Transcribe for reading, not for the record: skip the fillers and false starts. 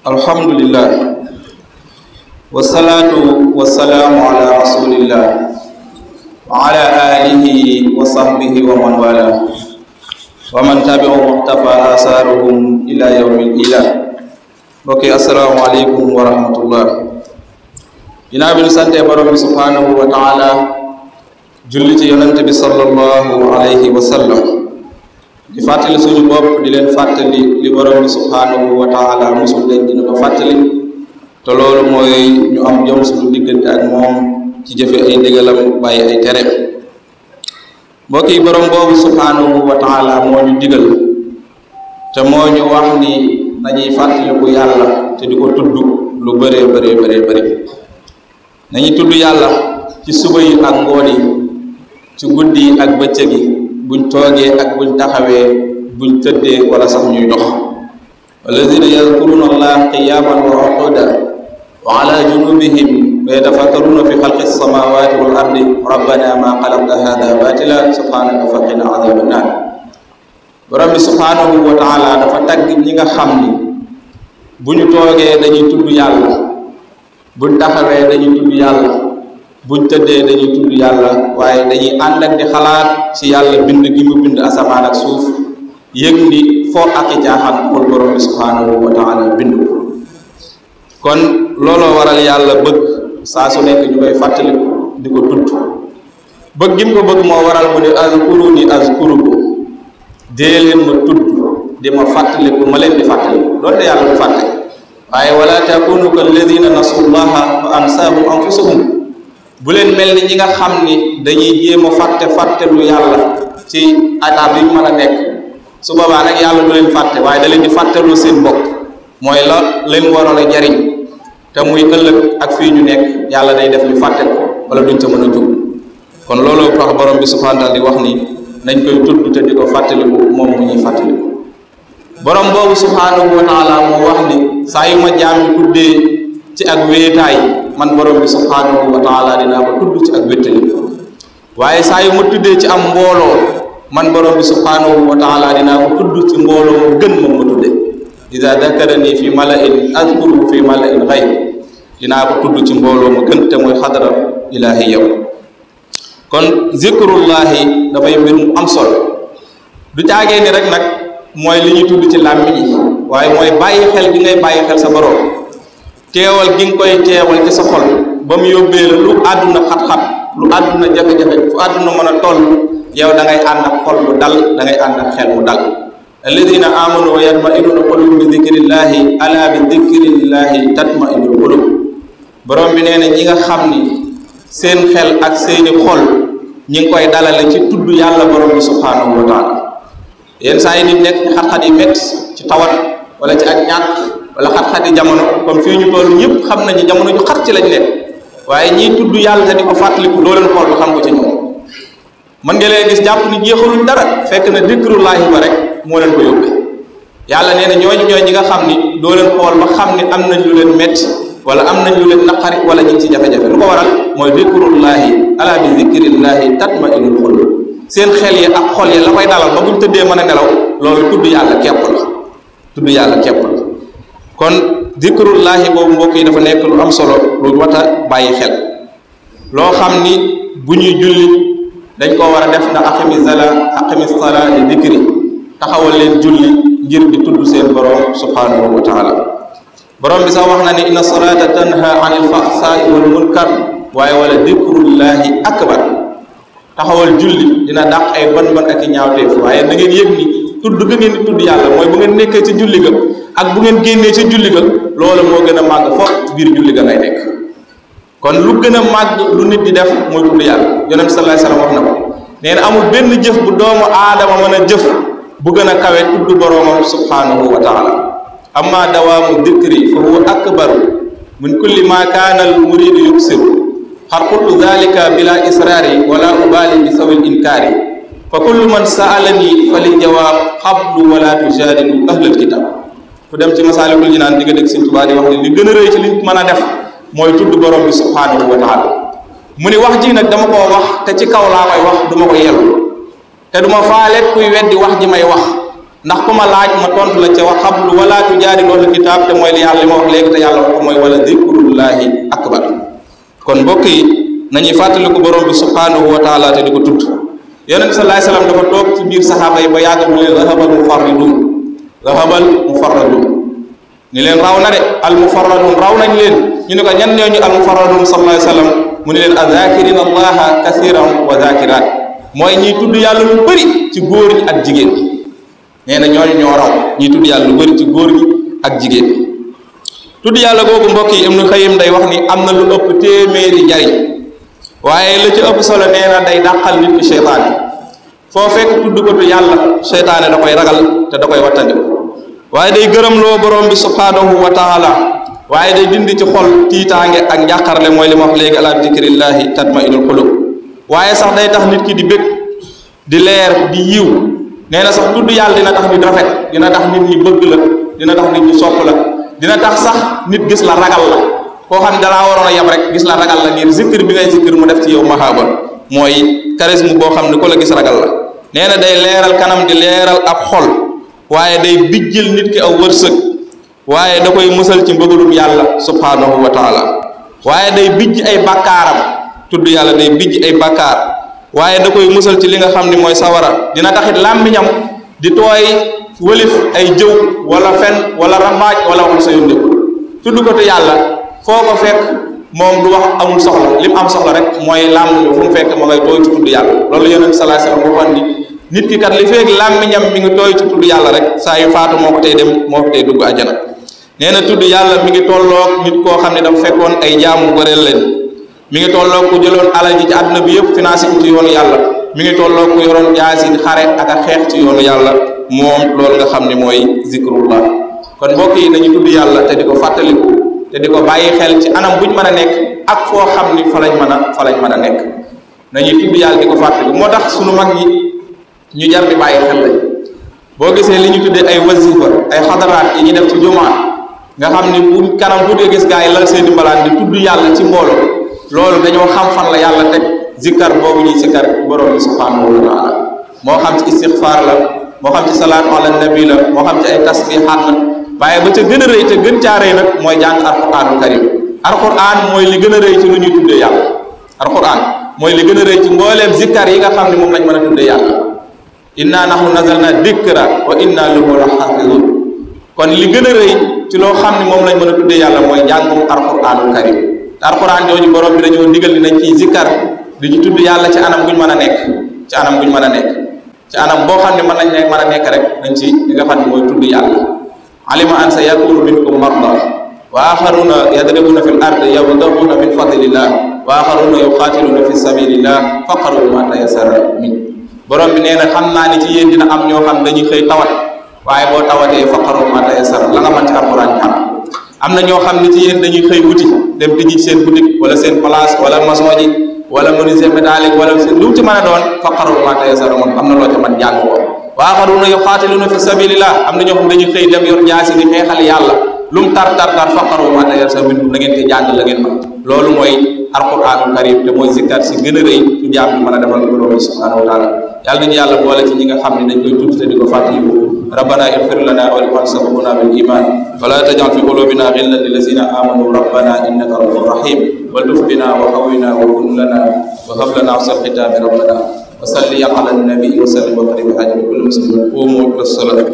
Alhamdulillah wassalatu wassalamu ala rasulillah wa ala alihi wa sahbihi wa man wala wa man tabi'ahum muqtafa asaruhum ila yawmil ilah. Mbokki assalamu alaykum wa rahmatullah. Ginnaaw bi ñu sante borom bi subhanahu wa ta'ala julli ci yonante bi sallallahu alayhi wa sallam di fàttali suñu bopp di leen fàttali li borom bi subhanahu wa ta'ala musul leen dina ko fàttali te loolu mooy ñu am jom suñu diggante ak moom ci jëfe ay ndigalam bàyyi ay tereem. mbokk yi borom boobu subhanahu wa ta'ala moo ñu digal te moo ñu wax ni nañuy fàttaliku yàlla te di ko tudd lu bëree bëri nañuy tudd yàlla ci suba yi ak ngoon yi ci guddi yi ak bëccëg yi buñ toogee ak buñ taxawee buñ tëddee wala sax ñuy dox. walladina yadkuruna allaha qiyaman wa qu'udan wa ala junubihim wa yatafakkaruna fi xalqi samawati wal ardi rabbana ma xalaqta hada batila subhanaka faqina adhaban nar. borom bi subhanahu wa taala dafa tagg ñi nga xam ni bu ñu toogee dañuy tudd yàlla, buñ taxawee dañuy tudd yàlla, buñ tëddee dañuy tudd yàlla, waaye dañuy ànd ak di xalaat ci yàlla bind gi mu bind asamaan ak suuf, yëg ni foo ak i caaxaan xool borom bi subhanahu wa taala bind ko. kon looloo waral yàlla bëgg saa su nekk ñu koy fàttaliku di ko tudd. bëgg gi mu ko bëgg moo waral mu ne azkuruni azkurukum, dee leen ma tudd di ma fàttaliku ma leen di fàttaliku. doonte yàlla du fàtte, waaye wala takunu kalladina nasullaha fa ansahum anfusahum, bu leen mel ni ñi nga xam ni dañuy jéem a fàttelu yàlla ci étape yi ñu mën a nekk. su boobaa nag yàlla du leen fàtte, waaye da leen di fàtteloo seen bopp, mooy la leen waroon a jariñ te muy ëllëg ak fii ñu nekk yàlla day def ñu fàtte ko wala duñ ca mën a jóg. kon loolu tax borom bi subhanahu wa taala di wax ni nañ koy tudd te di ko fàttaliku moom mu ñuy fàttaliku. borom boobu subhanahu wa taala moo wax ni saa yu ma jaam yi tuddee ci ak wéetaay man borom bi subhanahu wa taala dinaa ko tudd ci ak wéttali, waaye saa yu ma tuddee ci am mbooloo man borom bi subhanahu wa taala dinaa ko tudd ci mbooloo mu gën moom ma tudde. ida dakarani fi mala'in azkuru fi mala'in ghayr, dinaa ko tudd ci mbooloo mu gën te mooy xadara ilaahi yow. kon zikrullahi dafay mbir mu am solo, du caagee ni rek nag mooy li ñuy tudd ci làmmiñ yi, waaye mooy bàyyi xel gi ngay bàyyi xel sa borom, teewal gi nga koy teewal ci sa xol ba mu yóbbee la lu àdduna xat-xat, lu àdduna jafe-jafe, fu àdduna mën a toll yow da ngay ànd ak xol mu dal, da ngay ànd ak xel mu dal. alladina amanu wa yatma'innuna qulubuhum bi dhikrillahi ala bi dhikrillahi tatma'innul qulub. borom bi nee na ñi nga xam ni seen xel ak seeni xol ñi ngi koy dalale ci tudd yàlla borom bi subhanahu wa taala. yenn saa yi nit nekk ci xat-xat yi métti, ci tawat wala ci ak ñàkk wala xat-xat yi jamono, comme fii ñu toll ñëpp xam nañu jamono ju xat ci lañ nekk, waaye ñiy tudd yàlla te di ko fàttaliku doo leen xool ba xam ko ci ñoom. mën nga leen gis jàpp ni jeexaluñ dara, fekk na dikrullahi ba rek moo leen ko yóbbee. yàlla nee na ñooñu ñi nga xam ni doo leen xool ba xam ni am nañ lu leen métti wala am nañ lu leen naqari wala ñu ngi ci jafe-jafe. lu ko waral mooy dikrullahi ala bi zikrillahi tatma'innul qulub. seen xel yi ak xol yi la koy dalal ba buñ tëddee mën a nelaw, loolu tudd yàlla képp la, tudd yàlla képp la. kon zikrullahi boobu mbokk yi dafa nekk lu am solo, lu wat a bàyyi xel, loo xam ni bu ñuy julli dañ koo war a def na aqimi sala li dikri, taxawal leen julli ngir di tudd seen borom subhanahu wa taala. borom bi sax wax na ne inna salata tanha anil fahsai wal munkar, waaye wala dikrullahi akbar. taxawal julli dina dàq ay ban ak i ñaawteef, waaye da ngeen yëg ni tudd ga ngeen di tudd yàlla mooy bu ngeen nekkee ci julli ga ak bu ngeen génnee ci julli ga, loolu moo gën a màgg foofu biir julli ga ngay nekk. kon lu gën a màgg lu nit di def mooy tudd yàlla. yonent sallallahu alayhi wasallam wax na ko, nee na amul benn jëf bu doomu aadama mën a jëf bu gën a kawe tudd boroomam subhanahu wa taala. amma dawaamu dikri fa huwa akbaru min kulli ma kaana al muridu yuksiru, xarqultu dalika bila israari wala ubali bi sawil inkaari, fa kullu man saalani fa li jawaab xablu wala tujaadilu ahlal kitab. fu dem ci masaalikul jinaan di nga dégg Sëñ Tuubaa di wax ni li gën a rëy ci li mën a def mooy tudd borom bi subhanahu wa taala. mu ni wax ji nag dama koo wax te ci kaw laa koy wax duma ko yellu, te duma faaleet kuy weddi wax ji may wax, ndax ku ma laaj ma tontu la ca wax xablu wala tujaadilu ahlal kitaab te mooy li yàlla li ma wax léegi te yàlla wax ko mooy wala dikrullahi akbar. kon mbokk yi nañuy fàttaliku borom bi subhanahu wa taala te di ko tudd. yonent bi sallallahu alayhi wasallam dafa toog ci biir saxaaba yi ba yàgg mu leen zahabal mufarridun ni leen raw na de al mufarradun raw nañ leen. ñu ne ko ñan ñooñu al mufarradun sallallahu alayhi wasallam mu ne leen azakirina allaha kathiran wa zakirat mooy ñiy tudd yàlla lu bëri ci góor ñi ak jigéen ñi. nee na ñooñu ñoo raw ñiy tudd yàlla lu bëri ci góor ñi ak jigéen ñi. tudd yàlla googu mbokk yi Ibnu Qayyim day wax ni am na lu ëpp téeméeri njariñ waaye la ci ëpp solo nee na day dàqal nit ki seytaane. foo fekk tudd ko tu yàlla seytaane da koy ragal te da koy wattandiku. waaye day gërëmloo borom bi subhanahu wa taala waaye day dindi ci xol tiitaange ak njàqarle mooy li ma wax léegi ala zikrillahi tatma'innul qulub. waaye sax day tax nit ki di bëgg di leer di yiw. nee na sax tudd yàlla dina tax nit rafet dina tax nit ñi bëgg la dina tax nit ñi sopp la dina tax sax nit gis la ragal la koo xam ne dalaa waroon a yem rek gis la ragal la ngir zikr bi ngay zikr mu def ci yow mahaba mooy charisme boo xam ne ku la gis ragal la. nee na day leeral kanam di leeral ab xol waaye day bijjil nit ki aw wërsëg waaye da koy musal ci mbëggalum yàlla subhanahu wa taala waaye day bijj ay bakkaaram. tudd yàlla day bijj ay bakkaar waaye da koy musal ci li nga xam ni mooy sawara dina taxit làmmiñam di tooy wëlif ay jëw wala fen wala rambaaj wala wax sa yónde tudd ko te yàlla foo ko fekk moom du wax amul soxla lim am soxla rek mooy làmmiñam fu mu fekk ma ngay tooy ci tudd yàlla. loolu yonent bi sallallahu alayhi wasallam waxoon ni nit ki kat li fekk làmmiñam mi ngi tooy ci tudd yàlla rek saa yu faatu moo ko tey dem moo ko tey dugg àjjana. nee na tudd yàlla mi ngi tolloog nit koo xam ne dafa fekkoon ay jaamu goreel leen. mi ngi tolloog ku jëloon alal ji ci àdduna bi yëpp financé ko ci yoonu yàlla. mi ngi tolloog ku yoroon jaasi di xare ak a xeex ci yoonu yàlla moom loolu nga xam ne mooy zikrullah. kon mbokk yi nañu tudd yàlla te di ko fàttaliku te di ko bàyyi xel ci anam buñ mën a nekk ak foo xam ni fa lañ mën a nekk nañuy tudd yàlla di ko fàttaliku. moo tax sunu mag ñi ñu jar di bàyyi xel lañ boo gisee li ñu tuddee ay wasifa ay xadaraat yi ñu def ci jumaa nga xam ni bu kanam bu dee gis gaa yi lal seeni mbalaan di tudd yàlla ci mbooloo loolu dañoo xam fan la yàlla teg zikkar boobu ñuy zikkar borom bi subhanahu wa taala moo xam ci istixfaar la moo xam ci salaatu ala nabi la moo xam ci ay tasbihaat la waaye ba ca gën a rëy te gën caa rëy nag mooy jàng alquraanul karim. alquran mooy li gën a rëy ci lu ñuy tuddee yàlla. alquran mooy li gën a rëy ci mbooleem zikkar yi nga xam ne moom lañ mën a tuddee yàlla. inna nahnu nazalna dikra wa inna lahu la xaafidun. kon li gën a rëy ci loo xam ne moom lañ mën a tuddee yàlla mooy jàngum alquranul karim. te alquran jooju borom bi dañoo digal ni nañ ciy zikkar di ci tudd yàlla ci anam buñ mën a nekk ci anam buñ mën a nekk ci anam boo xam ne mën nañ mën a nekk rek nañ ci li nga xam ne mooy tudd yàlla. alima an sa yakunu minkum marda wa axaruna yadribuna fi l ardi yabtaghuna min fadlillah wa axaruna yuqatiluna fi sabilillah faqaru ma tayassara min. borom bi nee na xam naa ni ci yéen dina am ñoo xam dañuy xëy tawat waaye boo tawatee faqaru ma tayassara la nga mën ci alquran xam. am na ñoo xam ni ci yéen dañuy xëy wuti dem tijji seen boutique wala seen place wala maçon ji wala menuisier métallique wala seen lu ci mën a doon faqaru ma tayassara moom am na loo ca mën jàng ko. wa axaruna yuqatiluna fi sabilillah am na ñoo xam dañuy xëy dem yor jaasi di xeexal yàlla lu mu tar faqaru ma tayassara min na ngeen te jàng la ngeen mën. loolu mooy alquranul karim te mooy zikkar si gën a rëy ci jaam bi mën a defal borom bi subhanahu wa taala. yàlla nañu yàlla boole ci ñi nga xam ne dañ koy tudd te di ko fàttaliku. rabbana ighfir lana wa liman sabaqana bil iman wa la taj'al fi qulubina ghillan lil ladzina amanu rabbana innaka ra'ufur rahim wa tuf bina wa qawwina wa kun lana wa hab lana husnal khitami rabbana wa salli ala an-nabi wa sallim wa barik ala kulli muslimin qumu ila as-salat.